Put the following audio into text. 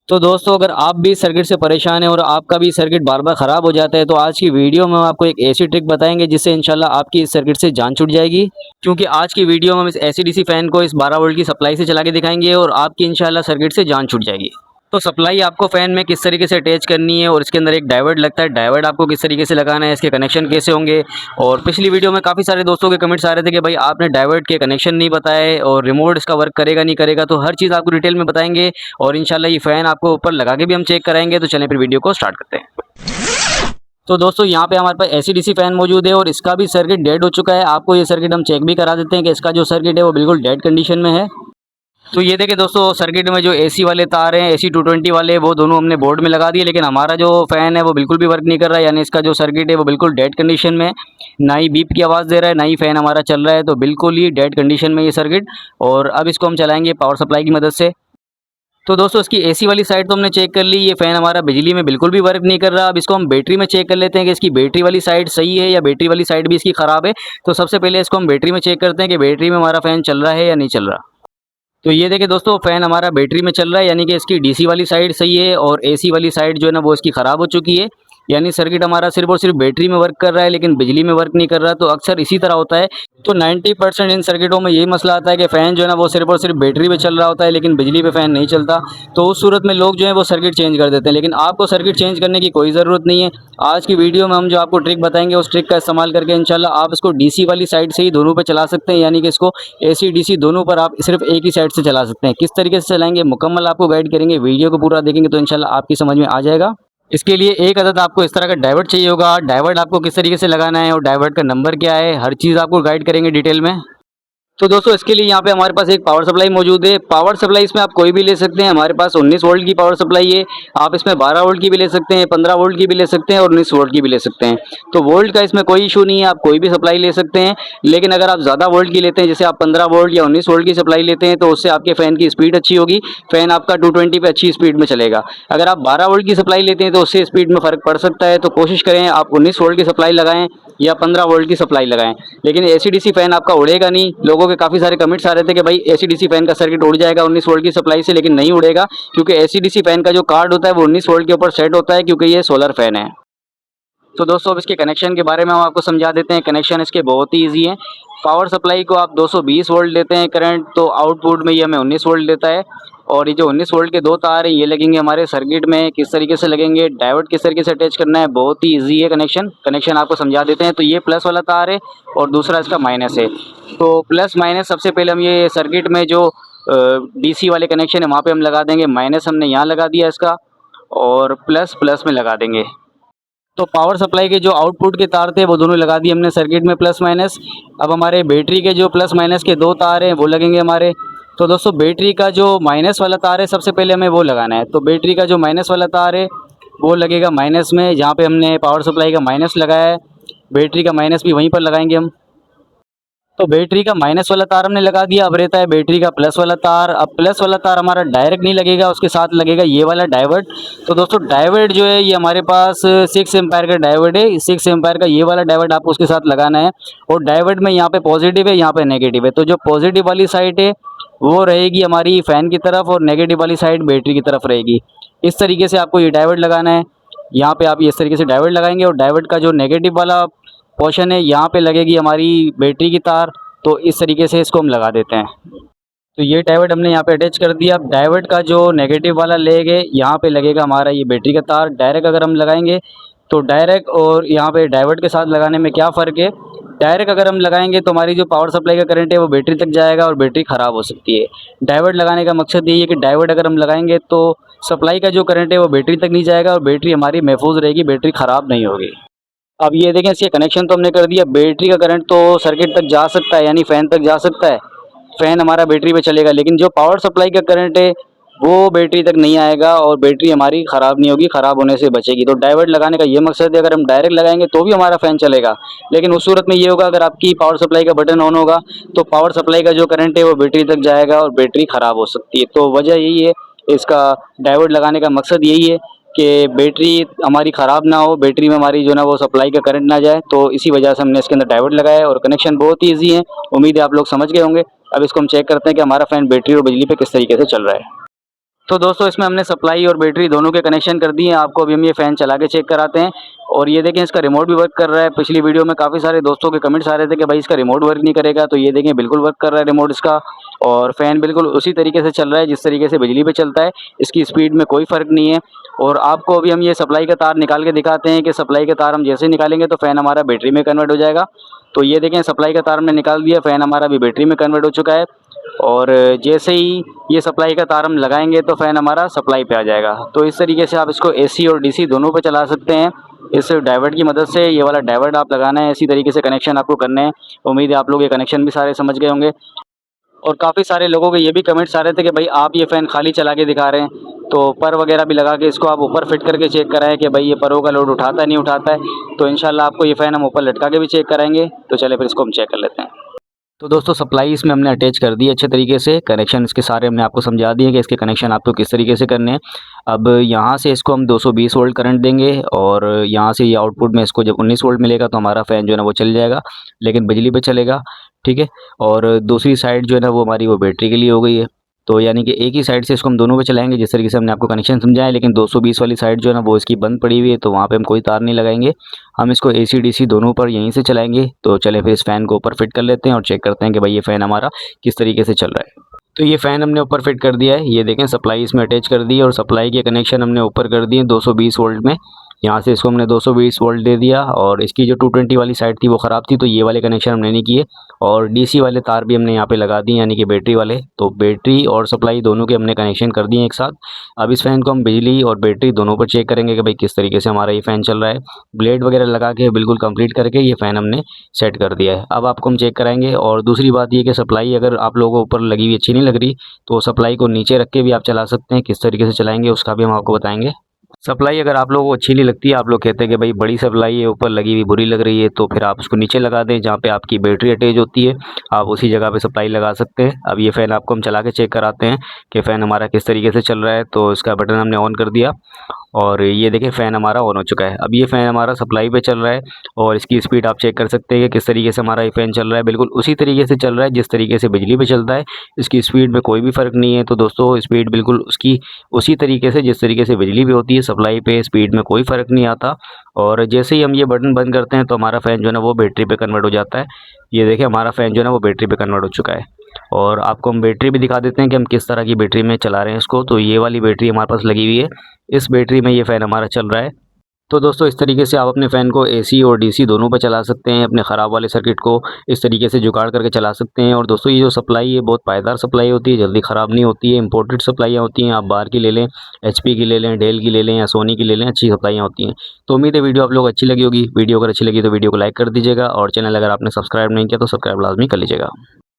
तो दोस्तों अगर आप भी इस सर्किट से परेशान हैं और आपका भी सर्किट बार बार ख़राब हो जाता है तो आज की वीडियो में हम आपको एक ऐसी ट्रिक बताएंगे जिससे इंशाल्लाह आपकी इस सर्किट से जान छूट जाएगी। क्योंकि आज की वीडियो में हम इस एसी डीसी फ़ैन को इस 12 वोल्ट की सप्लाई से चला के दिखाएंगे और आपकी इंशाल्लाह सर्किट से जान छूट जाएगी। तो सप्लाई आपको फ़ैन में किस तरीके से अटैच करनी है और इसके अंदर एक डायोड लगता है, डायोड आपको किस तरीके से लगाना है, इसके कनेक्शन कैसे होंगे। और पिछली वीडियो में काफ़ी सारे दोस्तों के कमेंट्स आ रहे थे कि भाई आपने डायोड के कनेक्शन नहीं बताए और रिमोट इसका वर्क करेगा नहीं करेगा, तो हर चीज़ आपको डिटेल में बताएंगे और इंशाल्लाह ये फ़ैन आपको ऊपर लगा के भी हम चेक कराएंगे। तो चलें फिर वीडियो को स्टार्ट करते हैं। तो दोस्तों यहाँ पे हमारे पास एसी डीसी फ़ैन मौजूद है और इसका भी सर्किट डेड हो चुका है। आपको ये सर्किट हम चेक भी करा देते हैं कि इसका जो सर्किट है वो बिल्कुल डेड कंडीशन में है। तो ये देखिए दोस्तों, सर्किट में जो एसी वाले तार हैं, एसी 220 वाले, वो दोनों हमने बोर्ड में लगा दिए, लेकिन हमारा जो फ़ैन है वो बिल्कुल भी वर्क नहीं कर रहा है। यानी इसका जो सर्किट है वो बिल्कुल डेड कंडीशन में, ना ही बीप की आवाज़ दे रहा है, ना ही फ़ैन हमारा चल रहा है। तो बिल्कुल ही डेड कंडीशन में ये सर्किट। और अब इसको हम चलाएंगे पावर सप्लाई की मदद से। तो दोस्तों इसकी एसी वाली साइड तो हमने चेक कर ली, ये फ़ैन हमारा बिजली में बिल्कुल भी वर्क नहीं कर रहा। अब इसको हम बैटरी में चेक कर लेते हैं कि इसकी बैटरी वाली साइड सही है या बैटरी वाली साइड भी इसकी ख़राब है। तो सबसे पहले इसको हम बैटरी में चेक करते हैं कि बैटरी में हमारा फ़ैन चल रहा है या नहीं चल रहा। तो ये देखिए दोस्तों, फ़ैन हमारा बैटरी में चल रहा है, यानी कि इसकी डीसी वाली साइड सही है और एसी वाली साइड जो है ना वो इसकी ख़राब हो चुकी है। यानी सर्किट हमारा सिर्फ और सिर्फ बैटरी में वर्क कर रहा है लेकिन बिजली में वर्क नहीं कर रहा। तो अक्सर इसी तरह होता है। तो 90% इन सर्किटों में यही मसला आता है कि फ़ैन जो है ना वो सिर्फ और सिर्फ बैटरी पे चल रहा होता है लेकिन बिजली पे फ़ैन नहीं चलता। तो उस सूरत में लोग जो है वो सर्किट चेंज कर देते हैं, लेकिन आपको सर्किट चेंज करने की कोई ज़रूरत नहीं है। आज की वीडियो में हम जो आपको ट्रिक बताएंगे उस ट्रिक का इस्तेमाल करके इंशाल्लाह आप इसको डीसी वाली साइड से ही दोनों पे चला सकते हैं। यानी कि इसको एसी डीसी दोनों पर आप सिर्फ एक ही साइड से चला सकते हैं। किस तरीके से चलाएंगे मुकम्मल आपको गाइड करेंगे, वीडियो को पूरा देखेंगे तो इंशाल्लाह आपकी समझ में आ जाएगा। इसके लिए एक अदद आपको इस तरह का डायोड चाहिए होगा। डायोड आपको किस तरीके से लगाना है और डायोड का नंबर क्या है, हर चीज़ आपको गाइड करेंगे डिटेल में। तो दोस्तों इसके लिए यहाँ पे हमारे पास एक पावर सप्लाई मौजूद है। पावर सप्लाई इसमें आप कोई भी ले सकते हैं। हमारे पास 19 वोल्ट की पावर सप्लाई है। आप इसमें 12 वोल्ट की भी ले सकते हैं, 15 वोल्ट की भी ले सकते हैं और 19 वोल्ट की भी ले सकते हैं। तो वोल्ट का इसमें कोई इशू नहीं है, आप कोई भी सप्लाई ले सकते हैं। लेकिन अगर आप ज़्यादा वोल्ट की लेते हैं, जैसे आप 15 वोल्ट या 19 वोल्ट की सप्लाई लेते हैं, तो उससे आपके फ़ैन की स्पीड अच्छी होगी। फ़ैन आपका 220 पे अच्छी स्पीड में चलेगा। अगर आप 12 वोल्ट की सप्लाई लेते हैं तो उससे स्पीड में फ़र्क पड़ सकता है। तो कोशिश करें आप 19 वोल्ट की सप्लाई लगाएं या 15 वोल्ट की सप्लाई लगाएं। लेकिन एसी डीसी फ़ैन आपका उड़ेगा नहीं। लोगों के काफ़ी सारे कमेंट्स आ रहे थे कि भाई एसी डीसी फ़ैन का सर्किट उड़ जाएगा 19 वोल्ट की सप्लाई से, लेकिन नहीं उड़ेगा। क्योंकि एसी डीसी फ़ैन का जो कार्ड होता है वो 19 वोल्ट के ऊपर सेट होता है, क्योंकि ये सोलर फ़ैन है। तो दोस्तों अब इसके कनेक्शन के बारे में हम आपको समझा देते हैं। कनेक्शन इसके बहुत ही ईजी हैं। पावर सप्लाई को आप 220 वोल्ट देते हैं करंट, तो आउटपुट में ये हमें 19 वोल्ट देता है। और ये जो 19 वोल्ट के दो तार हैं ये लगेंगे हमारे सर्किट में। किस तरीके से लगेंगे, डायोड किस तरीके से अटैच करना है, बहुत ही ईजी है। कनेक्शन आपको समझा देते हैं। तो ये प्लस वाला तार है और दूसरा इसका माइनस है। तो प्लस माइनस सबसे पहले हम ये सर्किट में जो डीसी वाले कनेक्शन है वहाँ पे हम लगा देंगे। माइनस हमने यहाँ लगा दिया इसका, और प्लस प्लस में लगा देंगे। तो पावर सप्लाई के जो आउटपुट के तार थे वो दोनों लगा दिए हमने सर्किट में प्लस माइनस। अब हमारे बैटरी के जो प्लस माइनस के दो तार हैं वो लगेंगे हमारे। तो दोस्तों बैटरी का जो माइनस वाला तार है सबसे पहले हमें वो लगाना है। तो बैटरी का जो माइनस वाला तार है वो लगेगा माइनस में, जहाँ पे हमने पावर सप्लाई का माइनस लगाया है। बैटरी का माइनस भी वहीं पर लगाएंगे हम। तो बैटरी का माइनस वाला तार हमने लगा दिया। अब रहता है बैटरी का प्लस वाला तार। अब प्लस वाला तार हमारा डायरेक्ट नहीं लगेगा, उसके साथ लगेगा ये वाला डायोड। तो दोस्तों डायोड जो है ये हमारे पास 6 एम्पायर का डायोड है। 6 एम्पायर का ये वाला डायोड आपको उसके साथ लगाना है। और डायोड में यहाँ पे पॉजिटिव है, यहाँ पे नेगेटिव है। तो जो पॉजिटिव वाली साइड है वो रहेगी हमारी फ़ैन की तरफ और नेगेटिव वाली साइड बैटरी की तरफ रहेगी। इस तरीके से आपको ये डायोड लगाना है। यहाँ पे आप इस तरीके से डायोड लगाएंगे और डायोड का जो नेगेटिव वाला पोर्शन है यहाँ पे लगेगी हमारी बैटरी की तार। तो इस तरीके से इसको हम लगा देते हैं। तो ये डायोड हमने यहाँ पे अटैच कर दिया। अब डायोड का जो नेगेटिव वाला लेग है यहाँ पे लगेगा हमारा ये बैटरी का तार। डायरेक्ट अगर हम लगाएंगे तो डायरेक्ट और यहाँ पे डायोड के साथ लगाने में क्या फ़र्क है, डायरेक्ट अगर हम लगाएंगे तो हमारी जो पावर सप्लाई का करंट है वो बैटरी तक जाएगा और बैटरी ख़राब हो सकती है। डायोड लगाने का मकसद यही है कि डायोड अगर हम लगाएंगे तो सप्लाई का जो करंट है वो बैटरी तक नहीं जाएगा और बैटरी हमारी महफूज रहेगी, बैटरी ख़राब नहीं होगी। अब ये देखें, इसके कनेक्शन तो हमने कर दिया। बैटरी का करंट तो सर्किट तक जा सकता है, यानी फ़ैन तक जा सकता है। फ़ैन हमारा बैटरी पे चलेगा, लेकिन जो पावर सप्लाई का करंट है वो बैटरी तक नहीं आएगा और बैटरी हमारी ख़राब नहीं होगी, ख़राब होने से बचेगी। तो डायोड लगाने का ये मकसद है। अगर हम डायरेक्ट लगाएंगे तो भी हमारा फ़ैन चलेगा, लेकिन उस सूरत में ये होगा अगर आपकी पावर सप्लाई का बटन ऑन होगा तो पावर सप्लाई का जो करंट है वो बैटरी तक जाएगा और बैटरी ख़राब हो सकती है। तो वजह यही है, इसका डायोड लगाने का मकसद यही है कि बैटरी हमारी ख़राब ना हो, बैटरी में हमारी जो ना वो सप्लाई का करंट ना जाए। तो इसी वजह से हमने इसके अंदर डायोड लगाया है और कनेक्शन बहुत ही ईजी है। उम्मीद है आप लोग समझ गए होंगे। अब इसको हम चेक करते हैं कि हमारा फ़ैन बैटरी और बिजली पे किस तरीके से चल रहा है। तो दोस्तों इसमें हमने सप्लाई और बैटरी दोनों के कनेक्शन कर दिए हैं। आपको अभी हम ये फ़ैन चला के चेक कराते हैं। और ये देखें इसका रिमोट भी वर्क कर रहा है। पिछली वीडियो में काफ़ी सारे दोस्तों के कमेंट्स आ रहे थे कि भाई इसका रिमोट वर्क नहीं करेगा, तो ये देखें बिल्कुल वर्क कर रहा है रिमोट इसका। और फ़ैन बिल्कुल उसी तरीके से चल रहा है जिस तरीके से बिजली पे चलता है। इसकी स्पीड में कोई फ़र्क नहीं है। और आपको अभी हम ये सप्लाई का तार निकाल के दिखाते हैं कि सप्लाई का तार हम जैसे ही निकालेंगे तो फ़ैन हमारा बैटरी में कन्वर्ट हो जाएगा। तो ये देखें सप्लाई का तार हमने निकाल दिया, फ़ैन हमारा अभी बैटरी में कन्वर्ट हो चुका है। और जैसे ही ये सप्लाई का तार हम लगाएंगे तो फ़ैन हमारा सप्लाई पे आ जाएगा। तो इस तरीके से आप इसको एसी और डीसी दोनों पे चला सकते हैं। इस डायोड की मदद से ये वाला डायोड आप लगाना है, इसी तरीके से कनेक्शन आपको करने हैं। उम्मीद है आप लोग ये कनेक्शन भी सारे समझ गए होंगे। और काफ़ी सारे लोगों के ये भी कमेंट्स आ रहे थे कि भाई आप ये फ़ैन खाली चला के दिखा रहे हैं, तो पर वगैरह भी लगा के इसको आप ऊपर फिट करके चेक कराएं कि भाई ये परों का लोड उठाता है नहीं उठाता है। तो इंशाल्लाह आपको ये फ़ैन हम ऊपर लटका के भी चेक कराएंगे। तो चले फिर इसको हम चेक कर लेते हैं। तो दोस्तों सप्लाई इसमें हमने अटैच कर दी है अच्छे तरीके से। कनेक्शन इसके सारे हमने आपको समझा दिए कि इसके कनेक्शन आपको किस तरीके से करने हैं। अब यहाँ से इसको हम 220 वोल्ट करंट देंगे और यहाँ से ये आउटपुट में इसको जब 19 वोल्ट मिलेगा तो हमारा फ़ैन जो है ना वो चल जाएगा, लेकिन बिजली पे चलेगा, ठीक है। और दूसरी साइड जो है ना वो हमारी वो बैटरी के लिए हो गई है। तो यानी कि एक ही साइड से इसको हम दोनों पे चलाएंगे जिस तरीके से हमने आपको कनेक्शन समझाया, लेकिन 220 वाली साइड जो है ना वो इसकी बंद पड़ी हुई है, तो वहाँ पे हम कोई तार नहीं लगाएंगे। हम इसको एसी डीसी दोनों पर यहीं से चलाएंगे। तो चले फिर इस फ़ैन को ऊपर फिट कर लेते हैं और चेक करते हैं कि भाई ये फ़ैन हमारा किस तरीके से चल रहा है। तो ये फ़ैन हमने ऊपर फिट कर दिया है। ये देखें सप्लाई इसमें अटैच कर दी है और सप्लाई के कनेक्शन हमने ऊपर कर दिए 220 वोल्ट में। यहाँ से इसको हमने 220 वोल्ट दे दिया और इसकी जो 220 वाली साइड थी वो ख़राब थी, तो ये वाले कनेक्शन हमने नहीं किए। और डीसी वाले तार भी हमने यहाँ पे लगा दिए, यानी कि बैटरी वाले। तो बैटरी और सप्लाई दोनों के हमने कनेक्शन कर दिए एक साथ। अब इस फ़ैन को हम बिजली और बैटरी दोनों पर चेक करेंगे कि भाई किस तरीके से हमारा ये फ़ैन चल रहा है। ब्लेड वगैरह लगा के बिल्कुल कंप्लीट करके ये फ़ैन हमने सेट कर दिया है। अब आपको हम चेक कराएंगे। और दूसरी बात ये कि सप्लाई अगर आप लोगों को ऊपर लगी हुई अच्छी नहीं लग रही तो सप्लाई को नीचे रख के भी आप चला सकते हैं। किस तरीके से चलाएंगे उसका भी हम आपको बताएंगे। सप्लाई अगर आप लोगों को अच्छी नहीं लगती है, आप लोग कहते हैं कि भाई बड़ी सप्लाई है ऊपर लगी हुई बुरी लग रही है, तो फिर आप उसको नीचे लगा दें जहाँ पे आपकी बैटरी अटैच होती है। आप उसी जगह पे सप्लाई लगा सकते हैं। अब ये फ़ैन आपको हम चला के चेक कराते हैं कि फ़ैन हमारा किस तरीके से चल रहा है। तो इसका बटन हमने ऑन कर दिया और ये देखिए फ़ैन हमारा ऑन हो चुका है। अब ये फ़ैन हमारा सप्लाई पे चल रहा है और इसकी स्पीड आप चेक कर सकते हैं कि किस तरीके से हमारा ये फ़ैन चल रहा है। बिल्कुल उसी तरीके से चल रहा है जिस तरीके से बिजली पे चलता है। इसकी स्पीड में कोई भी फ़र्क नहीं है। तो दोस्तों स्पीड बिल्कुल उसकी उसी तरीके से जिस तरीके से बिजली पे होती है, सप्लाई पे स्पीड में कोई फ़र्क नहीं आता। और जैसे ही हम ये बटन बंद करते हैं तो हमारा फ़ैन जो है ना वो बैटरी पे कन्वर्ट हो जाता है। ये देखिए हमारा फ़ैन जो है ना वो बैटरी पे कन्वर्ट हो चुका है। और आपको हम बैटरी भी दिखा देते हैं कि हम किस तरह की बैटरी में चला रहे हैं इसको। तो ये वाली बैटरी हमारे पास लगी हुई है, इस बैटरी में ये फ़ैन हमारा चल रहा है। तो दोस्तों इस तरीके से आप अपने फ़ैन को एसी और डीसी दोनों पर चला सकते हैं। अपने ख़राब वाले सर्किट को इस तरीके से जुगाड़ करके चला सकते हैं। और दोस्तों ये जो सप्लाई है बहुत पायदार सप्लाई होती है, जल्दी ख़राब नहीं होती है। इंपोर्टेड सप्लाइयाँ होती हैं, आप बाहर की ले लें, एचपी की ले लें, डेल की ले लें या सोनी की ले लें, अच्छी सप्लाइयाँ होती हैं। तो उम्मीद है वीडियो आप लोग अच्छी लगी होगी। वीडियो अगर अच्छी लगी तो वीडियो को लाइक कर दीजिएगा और चैनल अगर आपने सब्सक्राइब नहीं किया तो सब्सक्राइब लाजमी कर लीजिएगा।